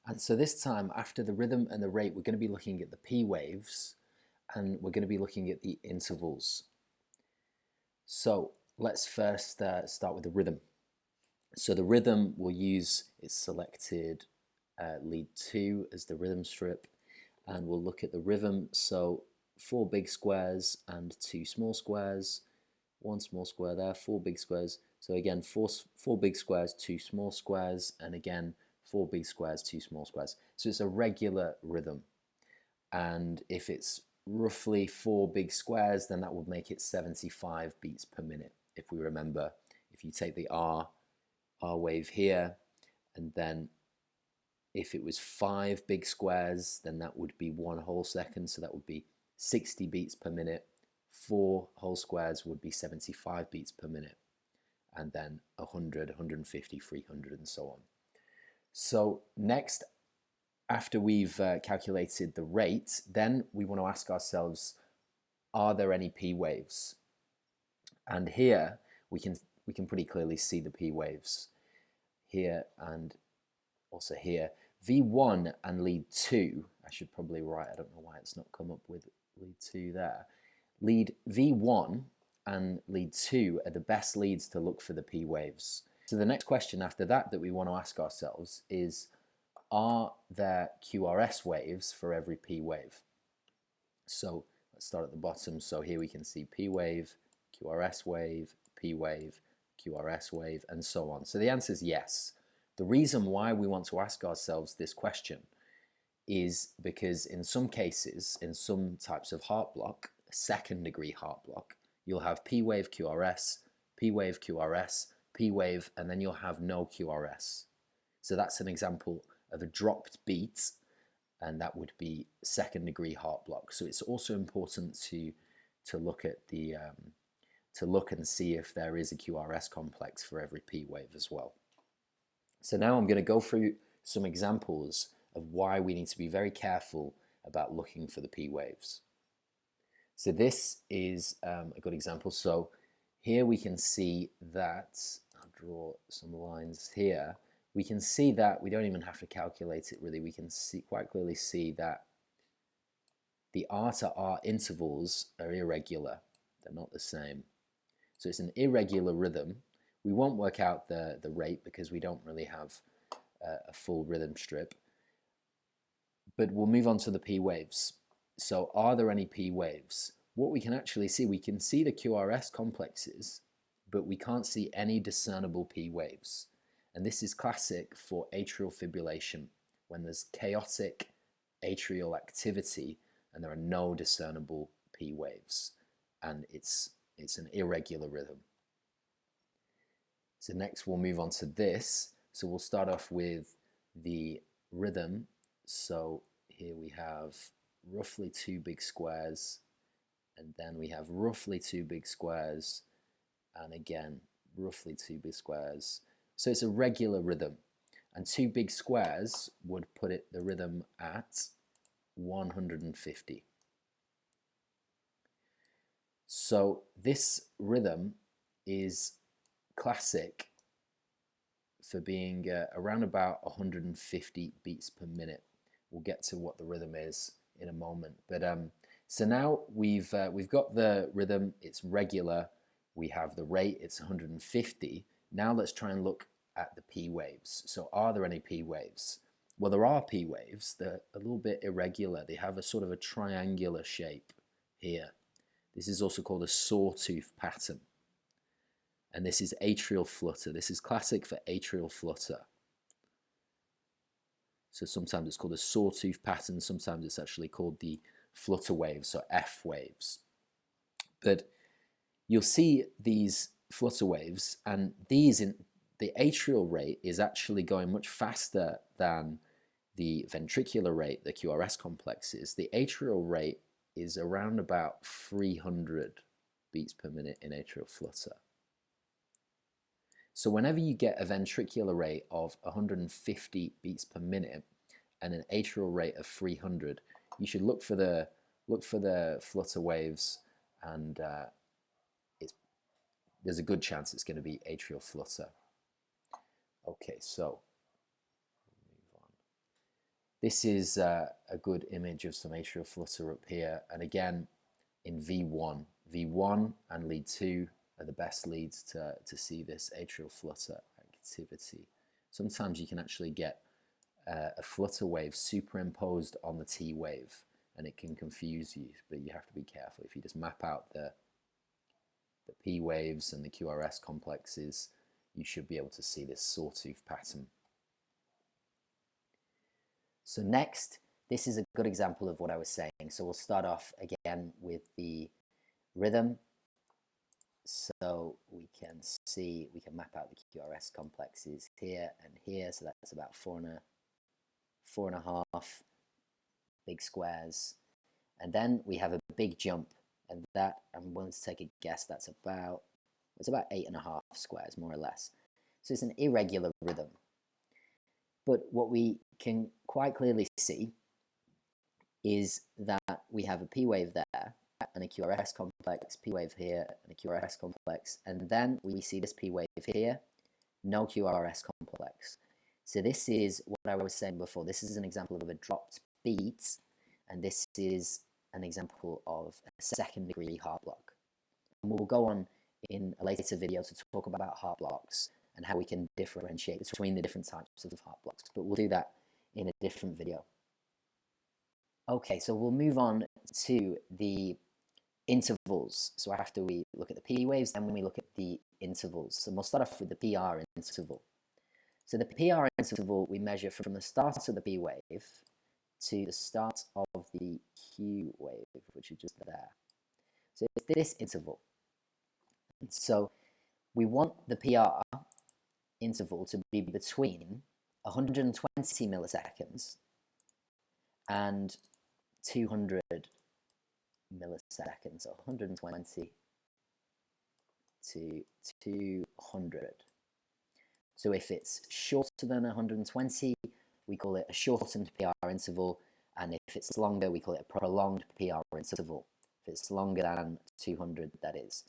And so this time, after the rhythm and the rate, we're going to be looking at the P waves, and we're going to be looking at the intervals. So let's first start with the rhythm. So the rhythm we'll use is selected lead 2 as the rhythm strip, and we'll look at the rhythm. So 4 big squares and 2 small squares, 1 small square there, 4 big squares. So again, four big squares, 2 small squares, and again 4 big squares, 2 small squares. So it's a regular rhythm, and if it's roughly 4 big squares, then that would make it 75 beats per minute. If we remember, if you take the R wave here, and then if it was 5 big squares, then that would be 1 whole second, so that would be 60 beats per minute. 4 whole squares would be 75 beats per minute, and then 100, 150, 300, and so on. So next, after we've calculated the rate, then we want to ask ourselves, are there any P waves? And here we can pretty clearly see the P waves here and also here. V1 and lead 2, I should probably write, I don't know why it's not come up with lead 2 there. Lead V1 and lead 2 are the best leads to look for the P waves. So the next question after that we want to ask ourselves is, are there QRS waves for every P wave? So let's start at the bottom. So here we can see P wave, QRS wave, P wave, QRS wave, and so on. So the answer is yes. The reason why we want to ask ourselves this question is because in some cases, in some types of heart block, second degree heart block, you'll have P wave QRS, P wave QRS, P wave, and then you'll have no QRS. So that's an example of a dropped beat, and that would be second degree heart block. So it's also important to look at the to look and see if there is a QRS complex for every P wave as well. So now I'm going to go through some examples of why we need to be very careful about looking for the P waves. So this is a good example. So here we can see that, I'll draw some lines here. We can see that we don't even have to calculate it really. We can quite clearly see that the R to R intervals are irregular. They're not the same. So it's an irregular rhythm. We won't work out the rate because we don't really have a full rhythm strip. But we'll move on to the P waves. So are there any P waves? What we can actually see, we can see the QRS complexes, but we can't see any discernible P waves. And this is classic for atrial fibrillation, when there's chaotic atrial activity and there are no discernible P waves, and it's an irregular rhythm. So next we'll move on to this. So we'll start off with the rhythm. So here we have roughly 2 big squares, and then we have roughly 2 big squares, and again roughly 2 big squares. So it's a regular rhythm, and 2 big squares would put the rhythm at 150. So this rhythm is classic for being around about 150 beats per minute. We'll get to what the rhythm is in a moment. But so now we've got the rhythm. It's regular. We have the rate. It's 150. Now let's try and look at the P waves. So are there any P waves? Well, there are P waves. They're a little bit irregular. They have a sort of a triangular shape here. This is also called a sawtooth pattern. And this is atrial flutter. This is classic for atrial flutter. So sometimes it's called a sawtooth pattern. Sometimes it's actually called the flutter waves, so F waves. But you'll see these flutter waves, and these in the atrial rate is actually going much faster than the ventricular rate, the QRS complexes. The atrial rate is around about 300 beats per minute in atrial flutter. So whenever you get a ventricular rate of 150 beats per minute and an atrial rate of 300, you should look for the flutter waves, and there's a good chance it's going to be atrial flutter. Okay, so move on. This is a good image of some atrial flutter up here, and again in V1. V1 and lead 2 are the best leads to see this atrial flutter activity. Sometimes you can actually get a flutter wave superimposed on the T wave, and it can confuse you, but you have to be careful. If you just map out the P waves and the QRS complexes, you should be able to see this sawtooth pattern. So next, this is a good example of what I was saying. So we'll start off again with the rhythm. So we can see, we can map out the QRS complexes here and here. So that's about four and a half big squares. And then we have a big jump, and that, I'm willing to take a guess, that's about, it's about 8.5 squares, more or less. So it's an irregular rhythm. But what we can quite clearly see is that we have a P wave there and a QRS complex, P wave here and a QRS complex, and then we see this P wave here, no QRS complex. So this is what I was saying before. This is an example of a dropped beat, and this is an example of a second degree heart block. And we'll go on in a later video to talk about heart blocks and how we can differentiate between the different types of heart blocks, but we'll do that in a different video. Okay, so we'll move on to the intervals. So after we look at the P waves, then when we look at the intervals. So we'll start off with the PR interval. So the PR interval we measure from the start of the P wave to the start of the Q wave, which is just there. So it's this interval. So we want the PR interval to be between 120 milliseconds and 200 milliseconds, so 120 to 200. So if it's shorter than 120, we call it a shortened PR interval, and if it's longer, we call it a prolonged PR interval. If it's longer than 200, that is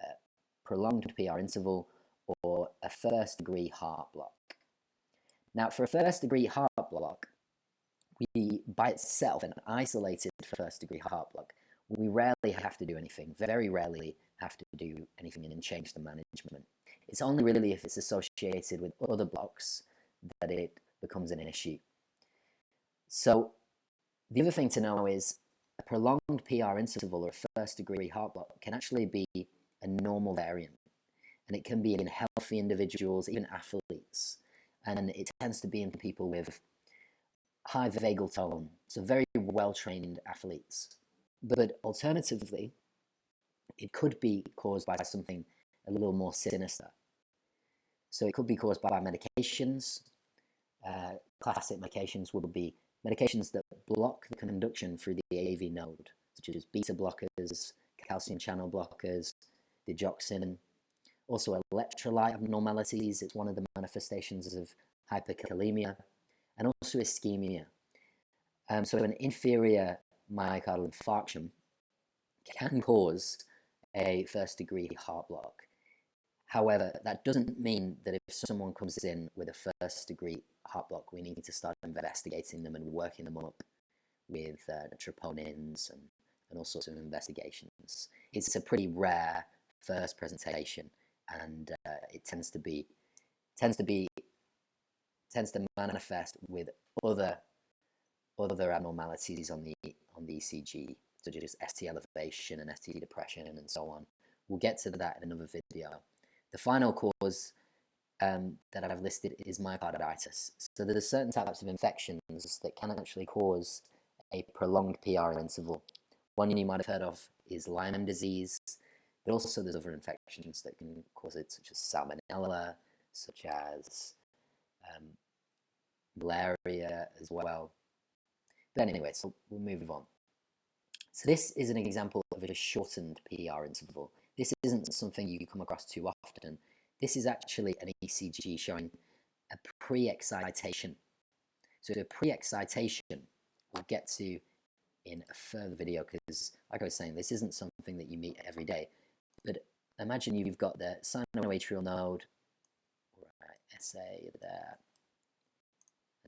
a prolonged PR interval, or a first degree heart block. Now, for a first degree heart block, we, by itself, an isolated first degree heart block, we rarely have to do anything, very rarely have to do anything and change the management. It's only really if it's associated with other blocks that it becomes an issue. So the other thing to know is a prolonged PR interval or a first degree heart block can actually be a normal variant, and it can be in healthy individuals, even athletes, and it tends to be in people with high vagal tone, so very well-trained athletes. But alternatively, it could be caused by something a little more sinister. So it could be caused by medications. Classic medications will be medications that block the conduction through the AV node, such as beta blockers, calcium channel blockers, digoxin. Also electrolyte abnormalities, it's one of the manifestations of hyperkalemia, and also ischemia. So an inferior myocardial infarction can cause a first degree heart block. However, that doesn't mean that if someone comes in with a first degree heart block, we need to start investigating them and working them up with troponins and all sorts of investigations. It's a pretty rare first presentation, and it tends to manifest with other abnormalities on the ECG, such as ST elevation and ST depression and so on. We'll get to that in another video. The final cause that I've listed is myocarditis. So there are certain types of infections that can actually cause a prolonged PR interval. One you might have heard of is Lyme disease, but also there's other infections that can cause it, such as salmonella, such as malaria as well. But anyway, so we'll move on. So this is an example of a shortened PR interval. This isn't something you come across too often. This is actually an ECG showing a pre-excitation. So the pre-excitation we'll get to in a further video, because like I was saying, this isn't something that you meet every day. But imagine you've got the sinoatrial node, right, SA there,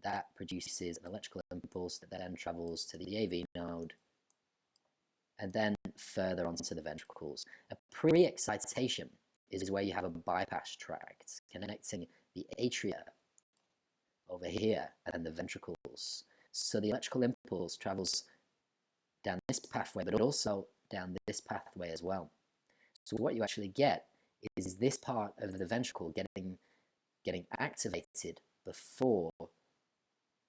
That produces an electrical impulse that then travels to the AV node and then further onto the ventricles. A pre-excitation is where you have a bypass tract connecting the atria over here and the ventricles. So the electrical impulse travels down this pathway, but also down this pathway as well. So what you actually get is this part of the ventricle getting activated before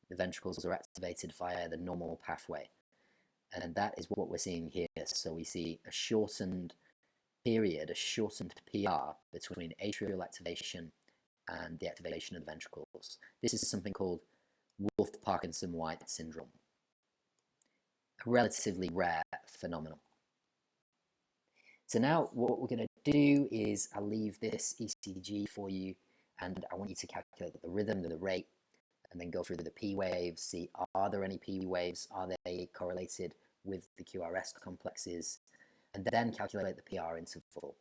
the ventricles are activated via the normal pathway. And that is what we're seeing here. So we see a shortened period, a shortened PR between atrial activation and the activation of the ventricles. This is something called Wolff-Parkinson-White syndrome, a relatively rare phenomenon. So now what we're going to do is I'll leave this ECG for you, and I want you to calculate the rhythm, the rate, and then go through the P waves, see are there any P waves, are they correlated with the QRS complexes, and then calculate the PR interval.